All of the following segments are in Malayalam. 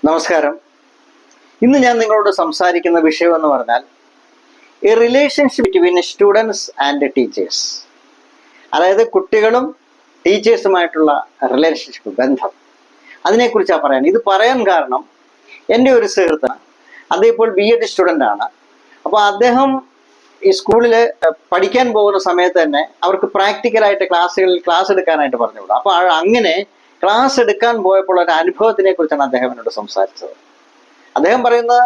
നമസ്കാരം. ഇന്ന് ഞാൻ നിങ്ങളോട് സംസാരിക്കുന്ന വിഷയം എന്ന് പറഞ്ഞാൽ A relationship between students and teachers. അതായത് കുട്ടികളും ടീച്ചേഴ്സുമായിട്ടുള്ള റിലേഷൻഷിപ്പ്, ബന്ധം, അതിനെക്കുറിച്ചാണ് പറയാൻ. ഇത് പറയാൻ കാരണം എൻ്റെ ഒരു സുഹൃത്ത്, അദ്ദേഹം ഇപ്പോൾ BEd സ്റ്റുഡൻ്റ് ആണ്. അപ്പോൾ അദ്ദേഹം ഈ സ്കൂളിൽ പഠിക്കാൻ പോകുന്ന സമയത്ത് തന്നെ അവർക്ക് പ്രാക്ടിക്കലായിട്ട് ക്ലാസ് എടുക്കാനായിട്ട് പറഞ്ഞു വിടും. അപ്പോൾ അങ്ങനെ ക്ലാസ് എടുക്കാൻ പോയപ്പോൾ ഒരു അനുഭവത്തിനെ കുറിച്ചാണ് അദ്ദേഹം എന്നോട് സംസാരിച്ചത്. അദ്ദേഹം പറയുന്നത്,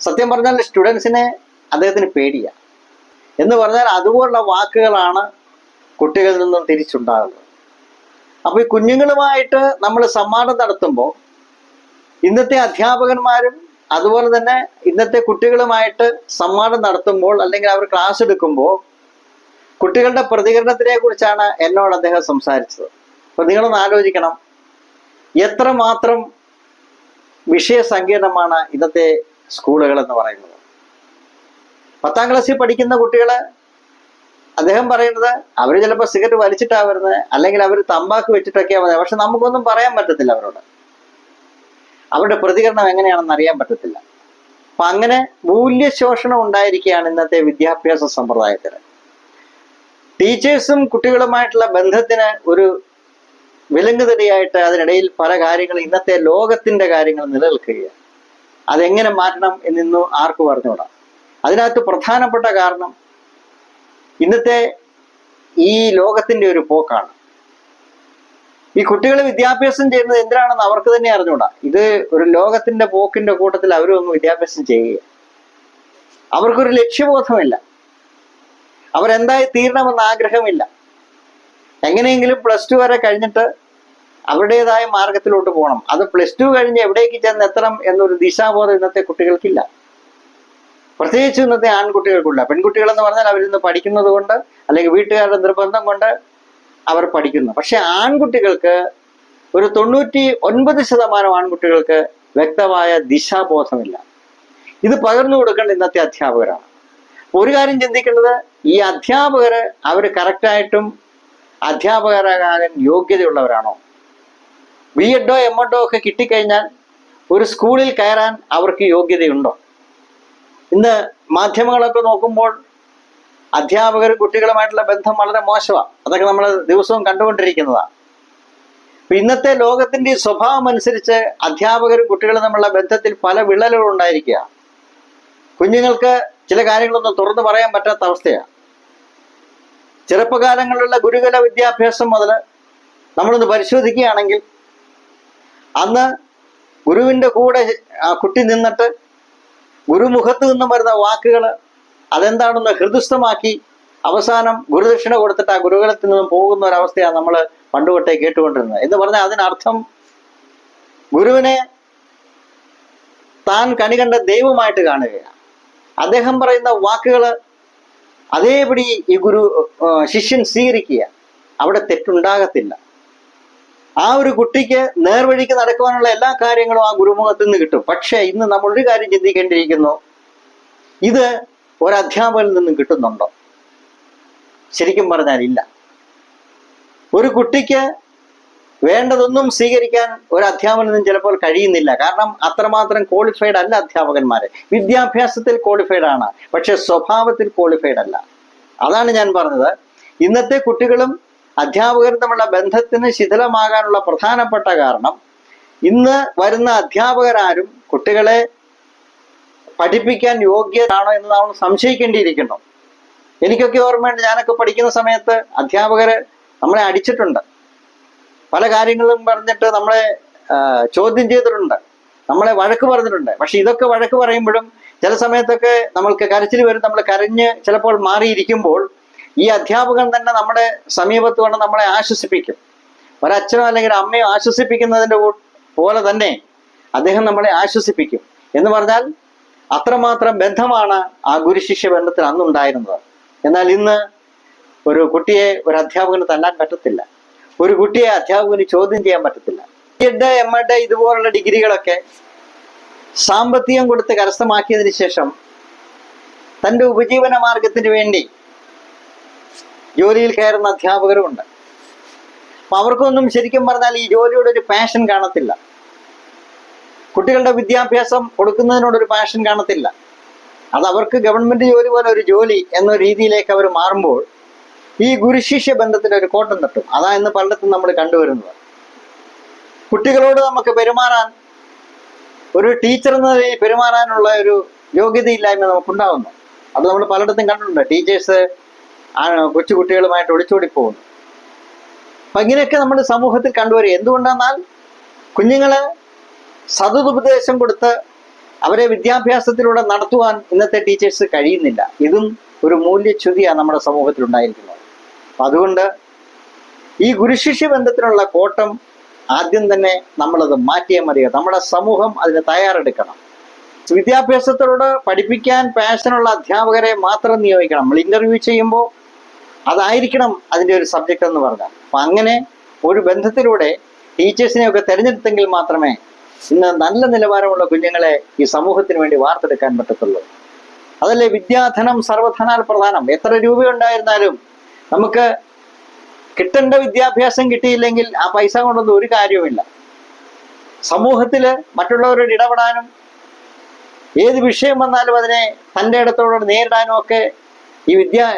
സത്യം പറഞ്ഞാൽ സ്റ്റുഡൻസിനെ അദ്ദേഹത്തിന് പേടിയാണ്. എന്ന് പറഞ്ഞാൽ അതുപോലുള്ള വാക്കുകളാണ് കുട്ടികളിൽ നിന്നും തിരിച്ചുണ്ടാകുന്നത്. അപ്പോൾ ഈ കുഞ്ഞുങ്ങളുമായിട്ട് നമ്മൾ സംവാദം നടത്തുമ്പോൾ ഇന്നത്തെ അധ്യാപകന്മാരും അതുപോലെ തന്നെ ഇന്നത്തെ കുട്ടികളുമായിട്ട് സംവാദം നടത്തുമ്പോൾ അല്ലെങ്കിൽ അവർ ക്ലാസ് എടുക്കുമ്പോൾ കുട്ടികളുടെ പ്രതികരണത്തിനെ കുറിച്ചാണ് എന്നോട് അദ്ദേഹം സംസാരിച്ചത്. അപ്പോൾ നിങ്ങളൊന്ന് ആലോചിക്കണം, എത്രമാത്രം വിഷയസങ്കീർണമാണ് ഇന്നത്തെ സ്കൂളുകൾ എന്ന് പറയുന്നത്. 10ാം ക്ലാസ്സിൽ പഠിക്കുന്ന കുട്ടികള്, അദ്ദേഹം പറയുന്നത് അവർ ചിലപ്പോൾ സിഗരറ്റ് വലിച്ചിട്ടാണ് വരുന്നത്, അല്ലെങ്കിൽ അവർ തമ്പാക്ക് വെച്ചിട്ടൊക്കെയാണ് വരുന്നത്. പക്ഷെ നമുക്കൊന്നും പറയാൻ പറ്റത്തില്ല അവരോട്. അവരുടെ പ്രതികരണം എങ്ങനെയാണെന്ന് അറിയാൻ പറ്റത്തില്ല. അപ്പൊ അങ്ങനെ മൂല്യശോഷണം ഉണ്ടായിരിക്കുകയാണ് ഇന്നത്തെ വിദ്യാഭ്യാസ സമ്പ്രദായത്തിന്. ടീച്ചേഴ്സും കുട്ടികളുമായിട്ടുള്ള ബന്ധത്തിന് ഒരു വിലങ്ങുതടിയായിട്ട് അതിനിടയിൽ പല കാര്യങ്ങൾ, ഇന്നത്തെ ലോകത്തിന്റെ കാര്യങ്ങൾ നിലനിൽക്കുകയാണ്. അതെങ്ങനെ മാറ്റണം എന്നിന്നും ആർക്കും പറഞ്ഞുകൂടാ. അതിനകത്ത് പ്രധാനപ്പെട്ട കാരണം ഇന്നത്തെ ഈ ലോകത്തിന്റെ ഒരു പോക്കാണ്. ഈ കുട്ടികൾ വിദ്യാഭ്യാസം ചെയ്യുന്നത് എന്തിനാണെന്ന് അവർക്ക് തന്നെ അറിഞ്ഞുകൂടാ. ഇത് ഒരു ലോകത്തിന്റെ പോക്കിന്റെ കൂട്ടത്തിൽ അവരൊന്നും വിദ്യാഭ്യാസം ചെയ്യുക. അവർക്കൊരു ലക്ഷ്യബോധമില്ല, അവരെന്തായി തീരണമെന്ന് ആഗ്രഹമില്ല. എങ്ങനെയെങ്കിലും +2 വരെ കഴിഞ്ഞിട്ട് അവരുടേതായ മാർഗത്തിലോട്ട് പോകണം. അത് +2 കഴിഞ്ഞ് എവിടേക്ക് ചെന്ന് എത്തണം എന്നൊരു ദിശാബോധം ഇന്നത്തെ കുട്ടികൾക്കില്ല. പ്രത്യേകിച്ച് ഇന്നത്തെ ആൺകുട്ടികൾക്കില്ല. പെൺകുട്ടികളെന്ന് പറഞ്ഞാൽ അവരിന്ന് പഠിക്കുന്നത് കൊണ്ട് അല്ലെങ്കിൽ വീട്ടുകാരുടെ നിർബന്ധം കൊണ്ട് അവർ പഠിക്കുന്നു. പക്ഷെ ആൺകുട്ടികൾക്ക് ഒരു 99% ആൺകുട്ടികൾക്ക് വ്യക്തമായ ദിശാബോധമില്ല. ഇത് പകർന്നു കൊടുക്കേണ്ട ഇന്നത്തെ അധ്യാപകരാണ്. ഒരു കാര്യം ചിന്തിക്കേണ്ടത്, ഈ അധ്യാപകര് അവർ കറക്റ്റായിട്ടും അധ്യാപകരാകാൻ യോഗ്യതയുള്ളവരാണോ? BEdോ MEdോ ഒക്കെ കിട്ടിക്കഴിഞ്ഞാൽ ഒരു സ്കൂളിൽ കയറാൻ അവർക്ക് യോഗ്യതയുണ്ടോ? ഇന്ന് മാധ്യമങ്ങളൊക്കെ നോക്കുമ്പോൾ അധ്യാപകർ കുട്ടികളുമായിട്ടുള്ള ബന്ധം വളരെ മോശമാണ്. അതൊക്കെ നമ്മൾ ദിവസവും കണ്ടുകൊണ്ടിരിക്കുന്നതാണ്. ഇന്നത്തെ ലോകത്തിന്റെ സ്വഭാവം അനുസരിച്ച് അധ്യാപകരും കുട്ടികളും തമ്മിലുള്ള ബന്ധത്തിൽ പല വിള്ളലുകൾ ഉണ്ടായിരിക്കുക. കുഞ്ഞുങ്ങൾക്ക് ചില കാര്യങ്ങളൊന്നും തുറന്നു പറയാൻ പറ്റാത്ത അവസ്ഥയാണ്. ചെറുപ്പകാലങ്ങളിലുള്ള ഗുരുകുല വിദ്യാഭ്യാസം മുതൽ നമ്മളൊന്ന് പരിശോധിക്കുകയാണെങ്കിൽ, അന്ന് ഗുരുവിൻ്റെ കൂടെ കുട്ടി നിന്നിട്ട് ഗുരുമുഖത്ത് നിന്നും വരുന്ന വാക്കുകൾ അതെന്താണെന്ന് ഹൃദയസ്ഥമാക്കി അവസാനം ഗുരുദക്ഷിണ കൊടുത്തിട്ട് ആ ഗുരുകുലത്തിൽ നിന്നും പോകുന്ന ഒരവസ്ഥയാണ് നമ്മൾ പണ്ടുതൊട്ടേ കേട്ടുകൊണ്ടിരുന്നത്. എന്ന് പറഞ്ഞാൽ അതിനർത്ഥം ഗുരുവിനെ താൻ കണി കണ്ട ദൈവമായിട്ട് കാണുകയാണ്. അദ്ദേഹം പറയുന്ന വാക്കുകൾ അതേപടി ഈ ശിഷ്യൻ സ്വീകരിക്കുക. അവിടെ തെറ്റുണ്ടാകത്തില്ല. ആ ഒരു കുട്ടിക്ക് നേർവഴിക്ക് നടക്കുവാനുള്ള എല്ലാ കാര്യങ്ങളും ആ ഗുരുമുഖത്ത് നിന്ന് കിട്ടും. പക്ഷെ ഇന്ന് നമ്മളൊരു കാര്യം ചിന്തിക്കേണ്ടിയിരിക്കുന്നു, ഇത് ഒരധ്യാപകനിൽ നിന്നും കിട്ടുന്നുണ്ടോ? ശരിക്കും പറഞ്ഞാൽ ഇല്ല. ഒരു കുട്ടിക്ക് വേണ്ടതൊന്നും സ്വീകരിക്കാൻ ഒരു അധ്യാപകനിൽ നിന്നും ചിലപ്പോൾ കഴിയുന്നില്ല. കാരണം അത്രമാത്രം ക്വാളിഫൈഡ് അല്ല അധ്യാപകന്മാര്. വിദ്യാഭ്യാസത്തിൽ ക്വാളിഫൈഡ് ആണ്, പക്ഷെ സ്വഭാവത്തിൽ ക്വാളിഫൈഡ് അല്ല. അതാണ് ഞാൻ പറഞ്ഞത്, ഇന്നത്തെ കുട്ടികളും അധ്യാപകരും തമ്മിലുള്ള ബന്ധത്തിന് ശിഥിലമാകാനുള്ള പ്രധാനപ്പെട്ട കാരണം ഇന്ന് വരുന്ന അധ്യാപകരാരും കുട്ടികളെ പഠിപ്പിക്കാൻ യോഗ്യരാണോ എന്ന് നമ്മൾ സംശയിക്കേണ്ടിയിരിക്കുന്നു. എനിക്കൊക്കെ ഓർമ്മയുണ്ട്, ഞാനൊക്കെ പഠിക്കുന്ന സമയത്ത് അധ്യാപകര് നമ്മളെ അടിച്ചിട്ടുണ്ട്, പല കാര്യങ്ങളും പറഞ്ഞിട്ട് നമ്മളെ ചോദ്യം ചെയ്തിട്ടുണ്ട്, നമ്മളെ വഴക്ക് പറഞ്ഞിട്ടുണ്ട്. പക്ഷെ ഇതൊക്കെ വഴക്ക് പറയുമ്പോഴും ചില സമയത്തൊക്കെ നമ്മൾക്ക് കരച്ചിൽ വരും. നമ്മൾ കരഞ്ഞ് ചിലപ്പോൾ മാറിയിരിക്കുമ്പോൾ ഈ അധ്യാപകൻ തന്നെ നമ്മുടെ സമീപത്ത് കൊണ്ട് നമ്മളെ ആശ്വസിപ്പിക്കും. ഒരച്ഛനോ അല്ലെങ്കിൽ അമ്മയോ ആശ്വസിപ്പിക്കുന്നതിൻ്റെ പോലെ തന്നെ അദ്ദേഹം നമ്മളെ ആശ്വസിപ്പിക്കും. എന്ന് പറഞ്ഞാൽ അത്രമാത്രം ബന്ധമാണ് ആ ഗുരുശിഷ്യ ബന്ധത്തിൽ അന്നുണ്ടായിരുന്നത്. എന്നാൽ ഇന്ന് ഒരു കുട്ടിയെ ഒരു അധ്യാപകന് തല്ലാൻ പറ്റത്തില്ല, ഒരു കുട്ടിയെ അധ്യാപകന് ചോദ്യം ചെയ്യാൻ പറ്റത്തില്ല. BEd MEd ഇതുപോലുള്ള ഡിഗ്രികളൊക്കെ സാമ്പത്തികം കൊടുത്ത് കരസ്ഥമാക്കിയതിന് ശേഷം തൻ്റെ ഉപജീവന മാർഗത്തിന് വേണ്ടി ജോലിയിൽ കയറുന്ന അധ്യാപകരുമുണ്ട്. അപ്പൊ അവർക്കൊന്നും ശരിക്കും പറഞ്ഞാൽ ഈ ജോലിയോട് ഒരു പാഷൻ കാണത്തില്ല. കുട്ടികളുടെ വിദ്യാഭ്യാസം കൊടുക്കുന്നതിനോടൊരു പാഷൻ കാണത്തില്ല. അത് അവർക്ക് ഗവൺമെന്റ് ജോലി പോലെ ഒരു ജോലി എന്ന രീതിയിലേക്ക് അവർ മാറുമ്പോൾ ഈ ഗുരുശിഷ്യ ബന്ധത്തിന് ഒരു കോട്ടം തട്ടും. അതാ ഇന്ന് പലയിടത്തും നമ്മൾ കണ്ടുവരുന്നത്. കുട്ടികളോട് നമുക്ക് പെരുമാറാൻ, ഒരു ടീച്ചർ എന്ന നിലയിൽ പെരുമാറാനുള്ള ഒരു യോഗ്യതയില്ലായ്മ നമുക്കുണ്ടാകുന്നു. അത് നമ്മൾ പലയിടത്തും കണ്ടിട്ടുണ്ട്. ടീച്ചേഴ്സ് കൊച്ചു കുട്ടികളുമായിട്ട് ഒളിച്ചോടി പോകുന്നു. അപ്പൊ ഇങ്ങനെയൊക്കെ നമ്മുടെ സമൂഹത്തിൽ കണ്ടുവരിക. എന്തുകൊണ്ടെന്നാൽ കുഞ്ഞുങ്ങളെ സതുപദേശം കൊടുത്ത് അവരെ വിദ്യാഭ്യാസത്തിലൂടെ നടത്തുവാൻ ഇന്നത്തെ ടീച്ചേഴ്സ് കഴിയുന്നില്ല. ഇതും ഒരു മൂല്യച്യുതിയാണ് നമ്മുടെ സമൂഹത്തിൽ ഉണ്ടായിരിക്കുന്നത്. അതുകൊണ്ട് ഈ ഗുരുശിഷ്യ ബന്ധത്തിനുള്ള കോട്ടം ആദ്യം തന്നെ നമ്മളത് മാറ്റിയേ മതിയോ. നമ്മുടെ സമൂഹം അതിന് തയ്യാറെടുക്കണം. വിദ്യാഭ്യാസത്തോട് പഠിപ്പിക്കാൻ പാഷനുള്ള അധ്യാപകരെ മാത്രം നിയോഗിക്കണം. നമ്മൾ ഇന്റർവ്യൂ ചെയ്യുമ്പോൾ അതായിരിക്കണം അതിൻ്റെ ഒരു സബ്ജക്റ്റ് എന്ന് പറഞ്ഞാൽ. അപ്പം അങ്ങനെ ഒരു ബന്ധത്തിലൂടെ ടീച്ചേഴ്സിനെയൊക്കെ തിരഞ്ഞെടുത്തെങ്കിൽ മാത്രമേ ഇന്ന് നല്ല നിലവാരമുള്ള കുഞ്ഞുങ്ങളെ ഈ സമൂഹത്തിന് വേണ്ടി വാർത്തെടുക്കാൻ പറ്റത്തുള്ളൂ. അതല്ലേ വിദ്യാധനം സർവധനാൽ പ്രധാനം. എത്ര രൂപയുണ്ടായിരുന്നാലും നമുക്ക് കിട്ടേണ്ട വിദ്യാഭ്യാസം കിട്ടിയില്ലെങ്കിൽ ആ പൈസ കൊണ്ടൊന്നും ഒരു കാര്യവുമില്ല. സമൂഹത്തിൽ മറ്റുള്ളവരോട് ഇടപെടാനും ഏത് വിഷയം വന്നാലും അതിനെ തൻ്റെ ഇടത്തോടെ നേരിടാനും ഒക്കെ ഈ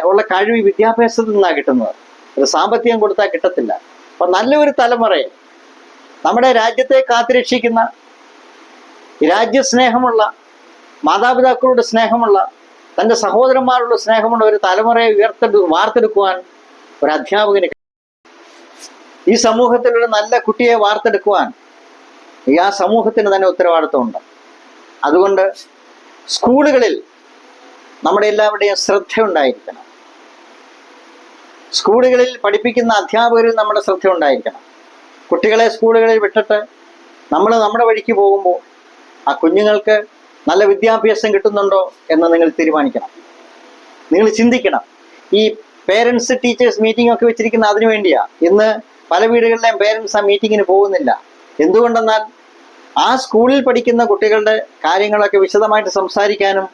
ഉള്ള കഴിവ് ഈ വിദ്യാഭ്യാസത്തിൽ നിന്നാണ് കിട്ടുന്നത്. ഒരു സാമ്പത്തികം കൊടുത്താൽ കിട്ടത്തില്ല. അപ്പൊ നല്ലൊരു തലമുറയെ, നമ്മുടെ രാജ്യത്തെ കാത്തുരക്ഷിക്കുന്ന, രാജ്യസ്നേഹമുള്ള, മാതാപിതാക്കളോട് സ്നേഹമുള്ള, തൻ്റെ സഹോദരന്മാരോട് സ്നേഹമുള്ള ഒരു തലമുറയെ വാർത്തെടുക്കുവാൻ ഒരു അധ്യാപകന്, ഈ സമൂഹത്തിൽ ഒരു നല്ല കുട്ടിയെ വാർത്തെടുക്കുവാൻ ആ സമൂഹത്തിന് തന്നെ ഉത്തരവാദിത്വമുണ്ട്. അതുകൊണ്ട് സ്കൂളുകളിൽ നമ്മുടെ എല്ലാവരുടെയും ശ്രദ്ധ ഉണ്ടായിരിക്കണം. സ്കൂളുകളിൽ പഠിപ്പിക്കുന്ന അധ്യാപകരിൽ നമ്മുടെ ശ്രദ്ധ ഉണ്ടായിരിക്കണം. കുട്ടികളെ സ്കൂളുകളിൽ വിട്ടിട്ട് നമ്മൾ നമ്മുടെ വഴിക്ക് പോകുമ്പോൾ ആ കുഞ്ഞുങ്ങൾക്ക് നല്ല വിദ്യാഭ്യാസം കിട്ടുന്നുണ്ടോ എന്ന് നിങ്ങൾ തീരുമാനിക്കണം. നിങ്ങൾ ചിന്തിക്കണം. ഈ പേരൻസ് ടീച്ചേഴ്സ് മീറ്റിംഗ് ഒക്കെ വെച്ചിരിക്കുന്ന അതിനു വേണ്ടിയാ. ഇന്ന് പല വീടുകളിലെയും പേരൻസ് ആ മീറ്റിങ്ങിന് പോകുന്നില്ല. എന്തുകൊണ്ടെന്നാൽ ആ സ്കൂളിൽ പഠിക്കുന്ന കുട്ടികളുടെ കാര്യങ്ങളൊക്കെ വിശദമായിട്ട് സംസാരിക്കാനും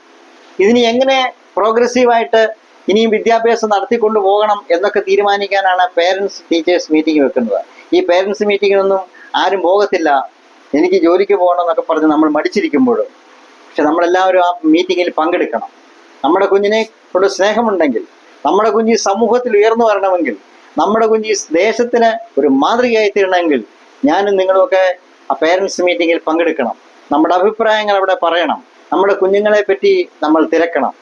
ഇതിനി എങ്ങനെ പ്രോഗ്രസീവായിട്ട് ഇനിയും വിദ്യാഭ്യാസം നടത്തിക്കൊണ്ടു പോകണം എന്നൊക്കെ തീരുമാനിക്കാനാണ് പേരൻസ് ടീച്ചേഴ്സ് മീറ്റിംഗ് വെക്കുന്നത്. ഈ പേരൻസ് മീറ്റിങ്ങിനൊന്നും ആരും പോകത്തില്ല. എനിക്ക് ജോലിക്ക് പോകണം എന്നൊക്കെ പറഞ്ഞ് നമ്മൾ മടിച്ചിരിക്കുമ്പോഴും. പക്ഷെ നമ്മളെല്ലാവരും ആ മീറ്റിങ്ങിൽ പങ്കെടുക്കണം. നമ്മുടെ കുഞ്ഞിനെ കൊണ്ട് സ്നേഹമുണ്ടെങ്കിൽ, നമ്മുടെ കുഞ്ഞ് സമൂഹത്തിൽ ഉയർന്നു വരണമെങ്കിൽ, നമ്മുടെ കുഞ്ഞ് ദേശത്തിന് ഒരു മാതൃകയായി തീരണമെങ്കിൽ ഞാനും നിങ്ങളുമൊക്കെ ആ പേരൻസ് മീറ്റിങ്ങിൽ പങ്കെടുക്കണം. നമ്മുടെ അഭിപ്രായങ്ങൾ അവിടെ പറയണം. നമ്മുടെ കുഞ്ഞുങ്ങളെ പറ്റി നമ്മൾ തിരക്കണം.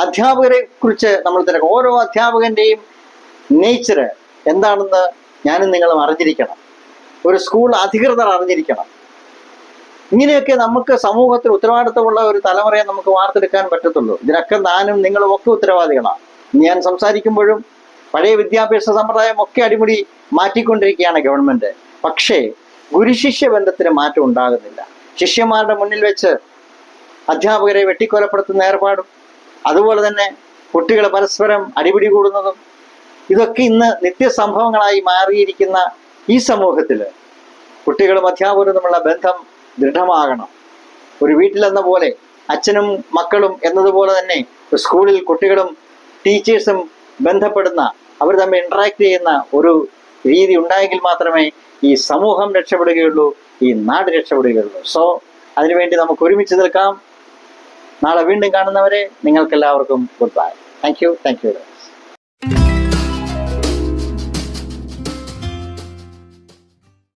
അധ്യാപകരെ കുറിച്ച് നമ്മൾ തിരക്കണം. ഓരോ അധ്യാപകന്റെയും നേച്ചർ എന്താണെന്ന് ഞാനും നിങ്ങളും അറിഞ്ഞിരിക്കണം. ഒരു സ്കൂൾ അധികൃതർ അറിഞ്ഞിരിക്കണം. ഇങ്ങനെയൊക്കെ നമുക്ക് സമൂഹത്തിൽ ഉത്തരവാദിത്തമുള്ള ഒരു തലമുറയെ നമുക്ക് വാർത്തെടുക്കാൻ പറ്റത്തുള്ളൂ. ഇതിനൊക്കെ ഞാനും നിങ്ങളും ഒക്കെ ഉത്തരവാദികളാണ്. ഞാൻ സംസാരിക്കുമ്പോഴും പഴയ വിദ്യാഭ്യാസ സമ്പ്രദായം ഒക്കെ അടിമുടി മാറ്റിക്കൊണ്ടിരിക്കുകയാണ് ഗവൺമെന്റ്. പക്ഷേ ഗുരുശിഷ്യ ബന്ധത്തിന് മാറ്റം ഉണ്ടാകുന്നില്ല. ശിഷ്യന്മാരുടെ മുന്നിൽ വെച്ച് അധ്യാപകരെ വെട്ടിക്കൊലപ്പെടുത്തുന്ന ഏർപ്പാടും, അതുപോലെ തന്നെ കുട്ടികൾ പരസ്പരം അടിപിടി കൂടുന്നതും, ഇതൊക്കെ ഇന്ന് നിത്യസംഭവങ്ങളായി മാറിയിരിക്കുന്ന ഈ സമൂഹത്തിൽ കുട്ടികളും അധ്യാപകരും തമ്മിലുള്ള ബന്ധം ദൃഢമാകണം. ഒരു വീട്ടിലെന്ന പോലെ അച്ഛനും മക്കളും എന്നതുപോലെ തന്നെ സ്കൂളിൽ കുട്ടികളും ടീച്ചേഴ്സും ബന്ധപ്പെടുന്ന, അവർ തമ്മിൽ ഇന്ററാക്ട് ചെയ്യുന്ന ഒരു രീതി ഉണ്ടായെങ്കിൽ മാത്രമേ ഈ സമൂഹം രക്ഷപ്പെടുകയുള്ളൂ, ഈ നാട് രക്ഷപ്പെടുകയുള്ളൂ. സോ അതിനുവേണ്ടി നമുക്ക് ഒരുമിച്ച് നിൽക്കാം. നാളെ വീണ്ടും കാണുന്നവരെ നിങ്ങൾക്കെല്ലാവർക്കും ഗുഡ് ബൈ. Thank you.